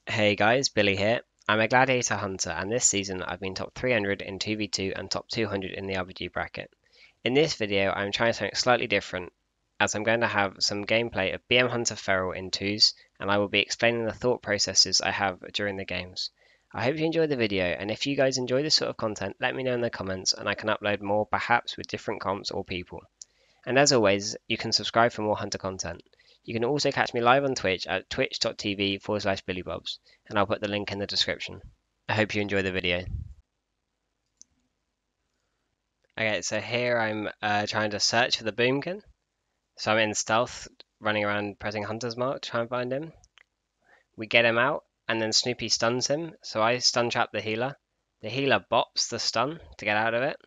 Hey guys, Billy here. I'm a gladiator hunter and this season I've been top 300 in 2v2 and top 200 in the RPG bracket. In this video I'm trying something slightly different as I'm going to have some gameplay of BM Hunter Feral in 2s and I will be explaining the thought processes I have during the games. I hope you enjoy the video and if you guys enjoy this sort of content let me know in the comments and I can upload more perhaps with different comps or people. And as always, you can subscribe for more Hunter content. You can also catch me live on Twitch at twitch.tv/Billybobbs, and I'll put the link in the description. I hope you enjoy the video. Okay, so here I'm trying to search for the boomkin. So I'm in stealth, running around pressing Hunter's Mark to try and find him. We get him out, and then Snupy stuns him, so I stun trap the healer. The healer bops the stun to get out of it,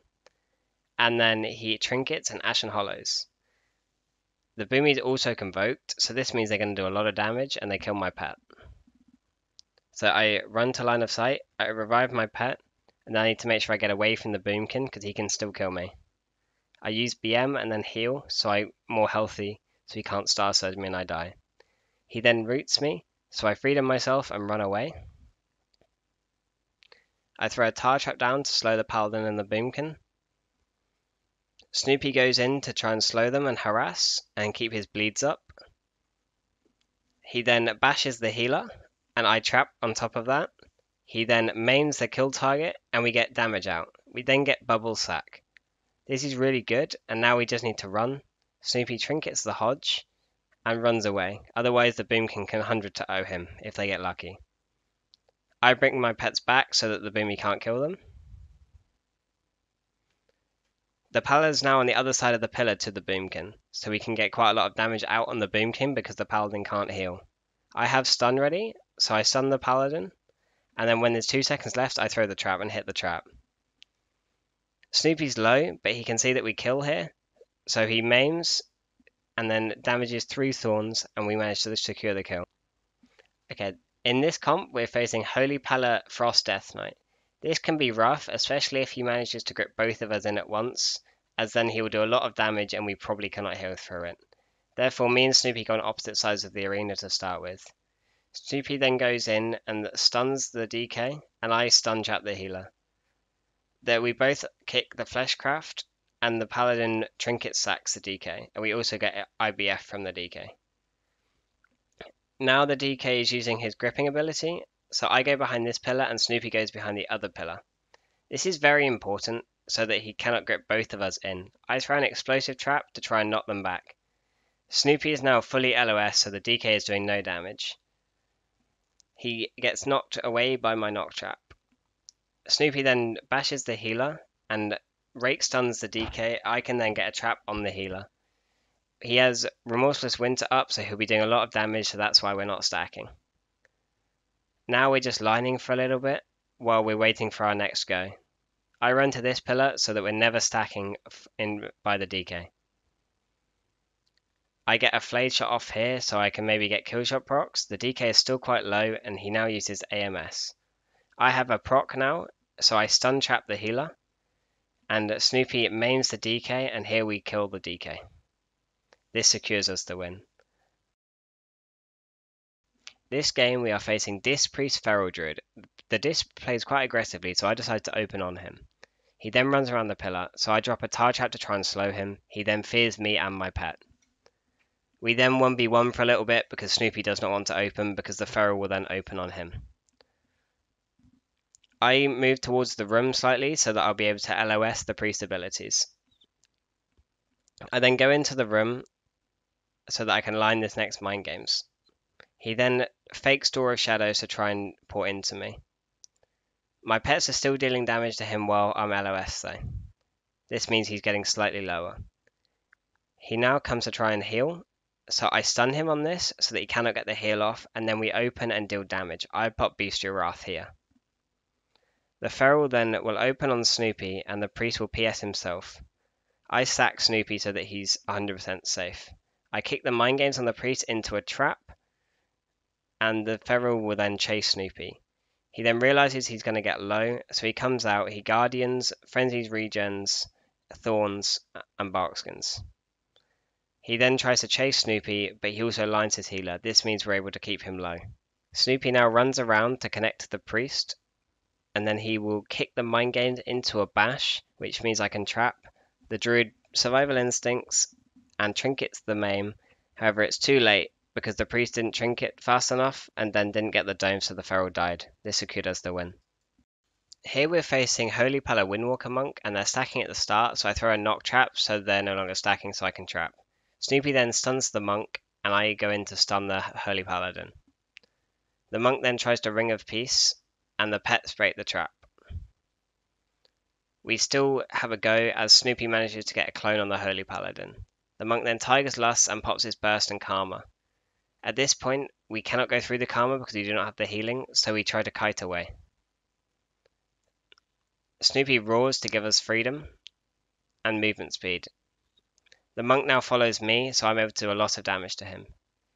and then he trinkets and Ashen Hollows. The Boomies also convoked, so this means they're going to do a lot of damage and they kill my pet. So I run to line of sight, I revive my pet, and then I need to make sure I get away from the Boomkin because he can still kill me. I use BM and then heal, so I'm more healthy, so he can't Star Surge me and I die. He then roots me, so I freedom myself and run away. I throw a tar trap down to slow the Paladin and the Boomkin. Snupy goes in to try and slow them and harass and keep his bleeds up. He then bashes the healer, and I trap on top of that. He then mains the kill target, and we get damage out. We then get Bubble Sack. This is really good, and now we just need to run. Snupy trinkets the Hodge, and runs away. Otherwise the Boomkin can 100 to O him, if they get lucky. I bring my pets back so that the Boomy can't kill them. The Paladin's now on the other side of the pillar to the Boomkin, so we can get quite a lot of damage out on the Boomkin because the Paladin can't heal. I have stun ready, so I stun the Paladin, and then when there's 2 seconds left, I throw the trap and hit the trap. Snoopy's low, but he can see that we kill here, so he maims and then damages through thorns, and we manage to secure the kill. Okay, in this comp, we're facing Holy Pala Frost Death Knight. This can be rough, especially if he manages to grip both of us in at once, as then he will do a lot of damage and we probably cannot heal through it. Therefore, me and Snupy go on opposite sides of the arena to start with. Snupy then goes in and stuns the DK, and I stun trap the healer. There we both kick the Fleshcraft, and the Paladin trinket sacks the DK, and we also get IBF from the DK. Now the DK is using his gripping ability, so I go behind this pillar and Snupy goes behind the other pillar. This is very important so that he cannot grip both of us in. I throw an explosive trap to try and knock them back. Snupy is now fully LOS, so the DK is doing no damage. He gets knocked away by my knock trap. Snupy then bashes the healer and rake stuns the DK. I can then get a trap on the healer. He has Remorseless Winter up, so he'll be doing a lot of damage, so that's why we're not stacking. Now we're just lining for a little bit while we're waiting for our next go. I run to this pillar so that we're never stacking in by the DK. I get a Flayed Shot off here so I can maybe get Killshot procs. The DK is still quite low and he now uses AMS. I have a proc now, so I stun trap the healer. And Snupy mains the DK and here we kill the DK. This secures us the win. This game we are facing Disc Priest Feral Druid. The Disc plays quite aggressively, so I decide to open on him. He then runs around the pillar, so I drop a tar trap to try and slow him. He then fears me and my pet. We then 1v1 for a little bit because Snupy does not want to open because the Feral will then open on him. I move towards the room slightly so that I'll be able to LOS the priest abilities. I then go into the room so that I can line this next mind games. He then fakes Door of Shadows to try and pour into me. My pets are still dealing damage to him while I'm LOS though. This means he's getting slightly lower. He now comes to try and heal, so I stun him on this so that he cannot get the heal off, and then we open and deal damage. I pop Bestial Wrath here. The Feral then will open on Snupy and the priest will PS himself. I sack Snupy so that he's 100% safe. I kick the mind games on the priest into a trap, and the Feral will then chase Snupy. He then realizes he's going to get low, so he comes out, he Guardians, Frenzies Regens, Thorns, and Barkskins. He then tries to chase Snupy, but he also lines his healer. This means we're able to keep him low. Snupy now runs around to connect to the priest, and then he will kick the mind games into a bash, which means I can trap the druid survival instincts and trinkets the maim. However, it's too late because the priest didn't trinket fast enough and then didn't get the dome, so the feral died. This secured us the win. Here we're facing Holy Pala Windwalker Monk, and they're stacking at the start, so I throw a knock trap so they're no longer stacking so I can trap. Snupy then stuns the monk, and I go in to stun the Holy Paladin. The monk then tries to Ring of Peace, and the pets break the trap. We still have a go as Snupy manages to get a clone on the Holy Paladin. The monk then Tiger's Lust and pops his Burst and Karma. At this point, we cannot go through the Karma because we do not have the healing, so we try to kite away. Snupy roars to give us freedom and movement speed. The monk now follows me, so I'm able to do a lot of damage to him.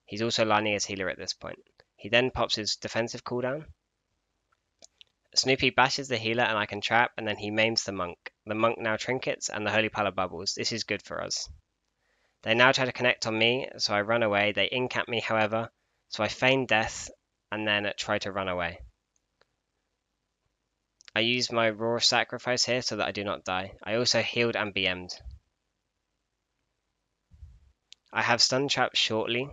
He's also lining his healer at this point. He then pops his defensive cooldown. Snupy bashes the healer and I can trap, and then he maims the monk. The monk now trinkets and the Holy Pala bubbles. This is good for us. They now try to connect on me, so I run away. They incap me, however, so I feign death and then try to run away. I use my raw sacrifice here so that I do not die. I also healed and BM'd. I have stun trap shortly,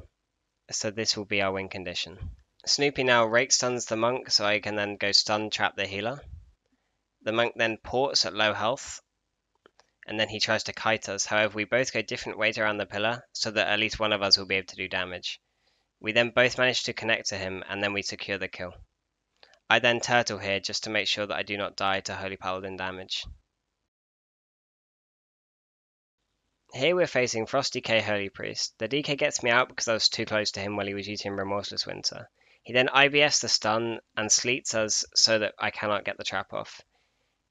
so this will be our win condition. Snupy now rake stuns the monk, so I can then go stun trap the healer. The monk then ports at low health, and then he tries to kite us. However, we both go different ways around the pillar, so that at least one of us will be able to do damage. We then both manage to connect to him, and then we secure the kill. I then turtle here just to make sure that I do not die to Holy Paladin damage. Here we're facing Frosty K Holy Priest. The DK gets me out because I was too close to him while he was using Remorseless Winter. He then IBFs the stun and sleets us so that I cannot get the trap off.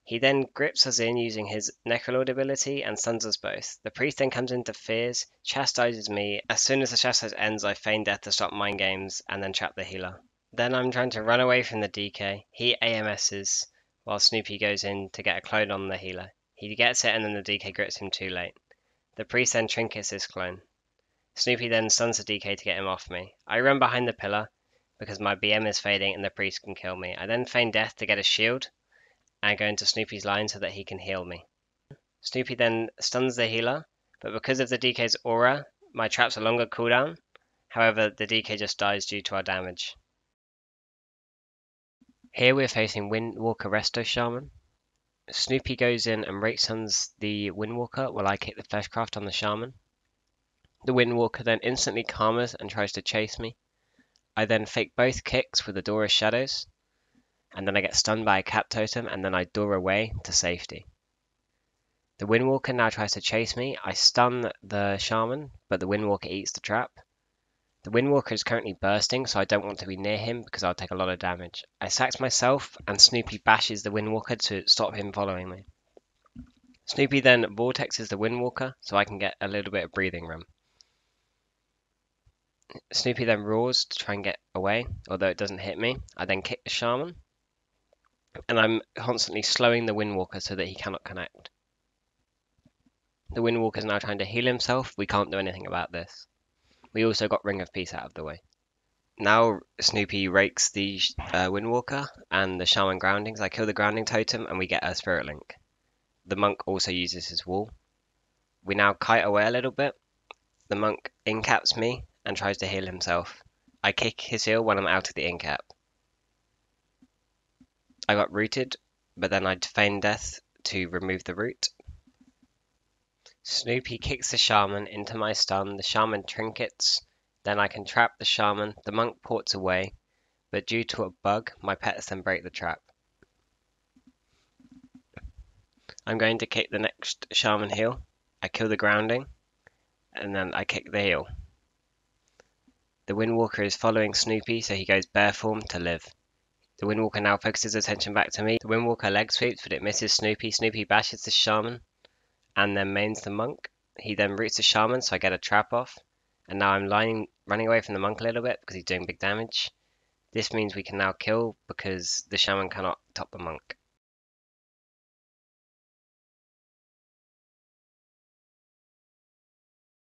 He then grips us in using his Necrolord ability and stuns us both. The priest then comes into fears, chastises me. As soon as the chastise ends, I feign death to stop mind games and then trap the healer. Then I'm trying to run away from the DK. He AMSs while Snupy goes in to get a clone on the healer. He gets it and then the DK grips him too late. The priest then trinkets his clone. Snupy then stuns the DK to get him off me. I run behind the pillar because my BM is fading and the priest can kill me. I then feign death to get a shield and go into Snupy's line so that he can heal me. Snupy then stuns the healer, but because of the DK's aura, my traps are longer cooldown. However, the DK just dies due to our damage. Here we're facing Windwalker Resto Shaman. Snupy goes in and rake stuns the Windwalker while I kick the Fleshcraft on the Shaman. The Windwalker then instantly karmas and tries to chase me. I then fake both kicks with the Door of Shadows, and then I get stunned by a Cap Totem, and then I door away to safety. The Windwalker now tries to chase me. I stun the Shaman, but the Windwalker eats the trap. The Windwalker is currently bursting, so I don't want to be near him because I'll take a lot of damage. I sax myself, and Snupy bashes the Windwalker to stop him following me. Snupy then vortexes the Windwalker, so I can get a little bit of breathing room. Snupy then roars to try and get away, although it doesn't hit me. I then kick the Shaman, and I'm constantly slowing the Windwalker so that he cannot connect. The Windwalker is now trying to heal himself. We can't do anything about this. We also got Ring of Peace out of the way. Now Snupy rakes the Windwalker and the Shaman groundings. I kill the grounding totem and we get a Spirit Link. The monk also uses his wall. We now kite away a little bit. The monk incaps me and tries to heal himself. I kick his heal when I'm out of the incap. I got rooted, but then I'd feign death to remove the root. Snupy kicks the Shaman into my stun. The Shaman trinkets. Then I can trap the Shaman. The monk ports away, but due to a bug, my pets then break the trap. I'm going to kick the next Shaman heal. I kill the grounding, and then I kick the heal. The Windwalker is following Snupy, so he goes bear form to live. The Windwalker now focuses attention back to me. The Windwalker leg sweeps, but it misses Snupy. Snupy bashes the Shaman, and then mains the monk. He then roots the Shaman, so I get a trap off. And now I'm running away from the monk a little bit because he's doing big damage. This means we can now kill because the Shaman cannot top the monk.